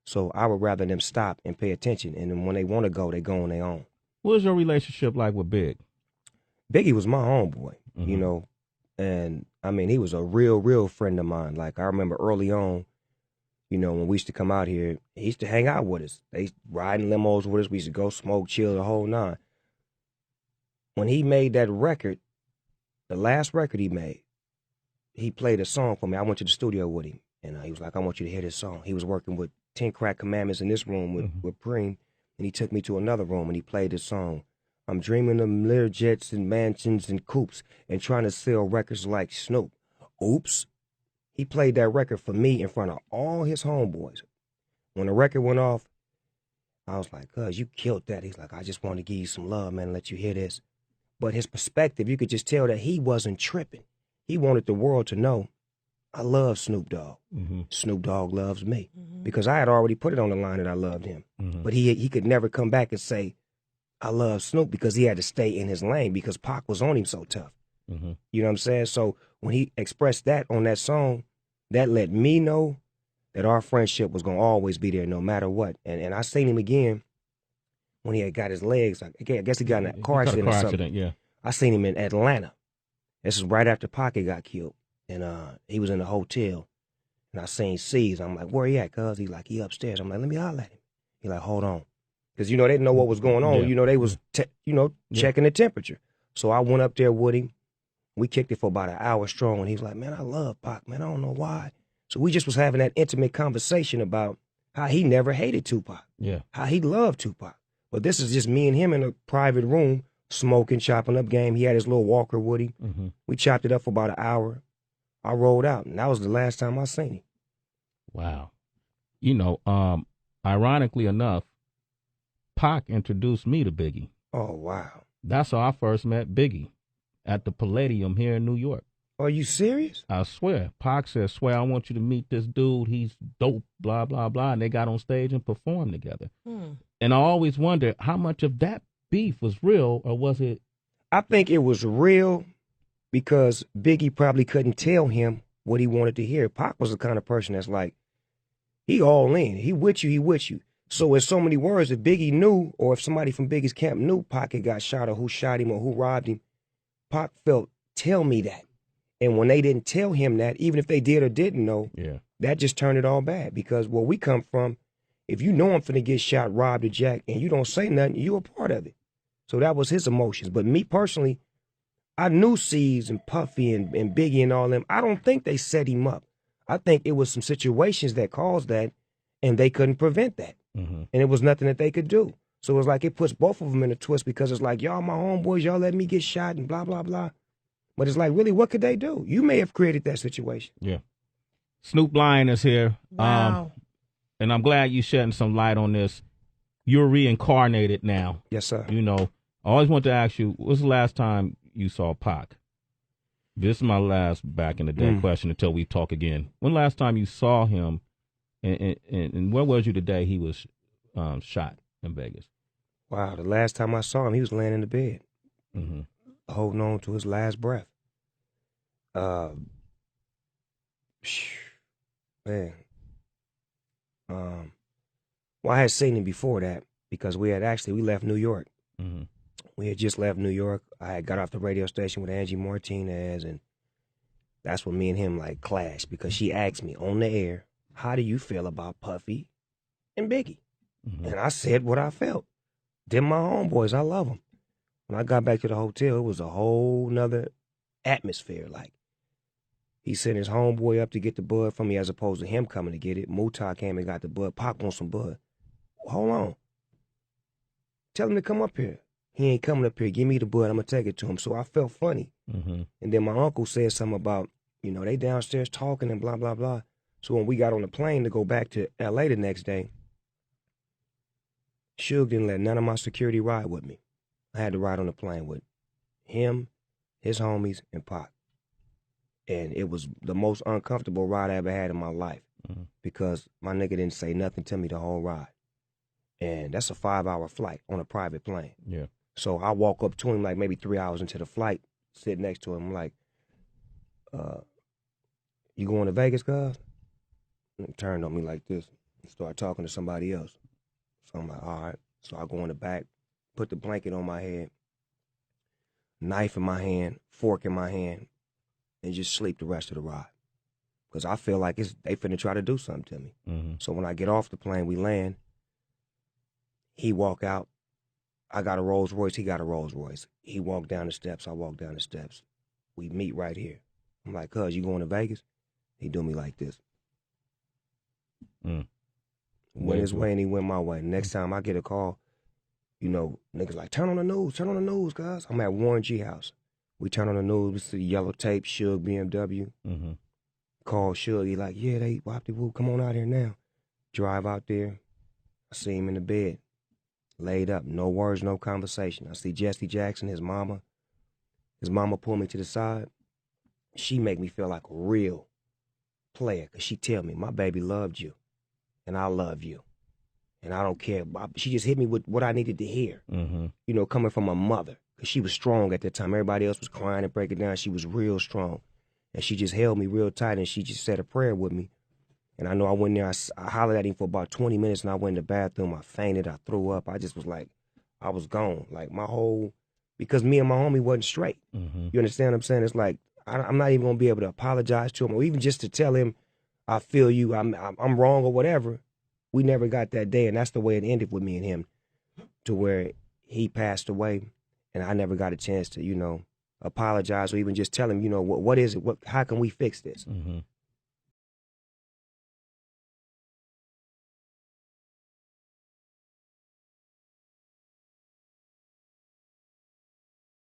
So I would rather them stop and pay attention. And then when they want to go, they go on their own. What was your relationship like with Big? Biggie was my homeboy, Mm-hmm. and I mean, he was a real friend of mine. Like I remember early on, when we used to come out here, he used to hang out with us. They used to ride in limos with us. We used to go smoke, chill, the whole nine. When he made that record, the last record he made, he played a song for me. I went to the studio with him, and he was like, I want you to hear this song. He was working with 10 Crack Commandments in this room with Preem, and he took me to another room, and he played this song. I'm dreaming of Lear jets and mansions and coupes and trying to sell records like Snoop. Oops. He played that record for me in front of all his homeboys. When the record went off, I was like, cuz, you killed that. He's like, I just want to give you some love, man, and let you hear this. But his perspective, you could just tell that he wasn't tripping. He wanted the world to know, I love Snoop Dogg. Mm-hmm. Snoop Dogg loves me. Mm-hmm. Because I had already put it on the line that I loved him. Mm-hmm. But he could never come back and say, I love Snoop, because he had to stay in his lane because Pac was on him so tough. Mm-hmm. You know what I'm saying? So when he expressed that on that song, that let me know that our friendship was going to always be there no matter what. And I seen him again when he had got his legs. I guess he got in a car accident or something. Yeah. I seen him in Atlanta. This is right after Pac got killed. And he was in the hotel. And I seen C's. I'm like, where he at, cuz? He like, he upstairs. I'm like, let me holler at him. He like, hold on. Because, they didn't know what was going on. Yeah. They was, checking the temperature. So I went up there with him. We kicked it for about an hour strong. And he was like, man, I love Pac, man. I don't know why. So we just was having that intimate conversation about how he never hated Tupac. Yeah. How he loved Tupac. But this is just me and him in a private room, smoking, chopping up game. He had his little walker with him. Mm-hmm. We chopped it up for about an hour. I rolled out, and that was the last time I seen him. Wow. Ironically enough, Pac introduced me to Biggie. Oh, wow. That's how I first met Biggie, at the Palladium here in New York. Are you serious? I swear. Pac said, I want you to meet this dude. He's dope, blah, blah, blah. And they got on stage and performed together. And I always wondered how much of that beef was real, or was it? I think it was real because Biggie probably couldn't tell him what he wanted to hear. Pac was the kind of person that's like, he all in. He with you, he with you. So in so many words, if Biggie knew, or if somebody from Biggie's camp knew Pac had got shot, or who shot him, or who robbed him, Pac felt, tell me that. And when they didn't tell him that, even if they did or didn't know, that just turned it all bad. Because where we come from, if you know I'm finna get shot, robbed, or jacked, and you don't say nothing, you a part of it. So that was his emotions. But me personally, I knew C's and Puffy and Biggie and all them. I don't think they set him up. I think it was some situations that caused that, and they couldn't prevent that. Mm-hmm. And it was nothing that they could do. So it was like it puts both of them in a twist, because it's like, y'all my homeboys, y'all let me get shot and blah, blah, blah. But it's like, really, what could they do? You may have created that situation. Yeah. Snoop Lion is here. Wow. And I'm glad you shedding some light on this. You're reincarnated now. Yes, sir. I always want to ask you, what's the last time you saw Pac? This is my last back in the day question until we talk again. When last time you saw him, and where was you the day he was shot in Vegas? Wow, the last time I saw him, he was laying in the bed, mm-hmm. holding on to his last breath. Man. Well, I had seen him before that, because we left New York. Mm-hmm. We had just left New York. I had got off the radio station with Angie Martinez, and that's when me and him clashed, because she asked me on the air, how do you feel about Puffy and Biggie? Mm-hmm. And I said what I felt. Them my homeboys, I love them. When I got back to the hotel, it was a whole nother atmosphere. He sent his homeboy up to get the bud from me, as opposed to him coming to get it. Muta came and got the bud. Pac wants some bud. Hold on. Tell him to come up here. He ain't coming up here. Give me the bud. I'm going to take it to him. So I felt funny. Mm-hmm. And then my uncle said something about, they downstairs talking and blah, blah, blah. So when we got on the plane to go back to L.A. the next day, Suge didn't let none of my security ride with me. I had to ride on the plane with him, his homies, and Pac. And it was the most uncomfortable ride I ever had in my life, because my nigga didn't say nothing to me the whole ride. And that's a 5-hour flight on a private plane. Yeah. So I walk up to him maybe 3 hours into the flight, sit next to him, like, you going to Vegas, cuz? And he turned on me like this. Start talking to somebody else. So I'm like, all right. So I go in the back, put the blanket on my head, knife in my hand, fork in my hand, and just sleep the rest of the ride. Because I feel like they finna try to do something to me. Mm-hmm. So when I get off the plane, we land. He walk out. I got a Rolls Royce. He got a Rolls Royce. He walked down the steps. I walk down the steps. We meet right here. I'm like, cuz, you going to Vegas? He do me like this. Went his way and he went my way. Next time I get a call, you know, niggas like, turn on the news, cuz. I'm at Warren G house. We turn on the news, we see yellow tape, Suge BMW. Mm-hmm. Call Suge, he like, yeah, they whoop, come on out here now. Drive out there. I see him in the bed, laid up, no words, no conversation. I see Jesse Jackson, his mama. His mama pulled me to the side. She make me feel like a real player, because she tell me, my baby loved you, and I love you. And I don't care. She just hit me with what I needed to hear, you know, coming from my mother, because she was strong at that time. Everybody else was crying and breaking down. She was real strong. And she just held me real tight, and she just said a prayer with me. And I know I went there, I hollered at him for about 20 minutes, and I went in the bathroom. I fainted. I threw up. I just was like, I was gone. Like my whole, because me and my homie wasn't straight. You understand what I'm saying? It's like, I'm not even going to be able to apologize to him, or even just to tell him, I feel you, I'm wrong or whatever. We never got that day, and that's the way it ended with me and him, to where he passed away, and I never got a chance to, you know, apologize or even just tell him, you know, what is it? How can we fix this?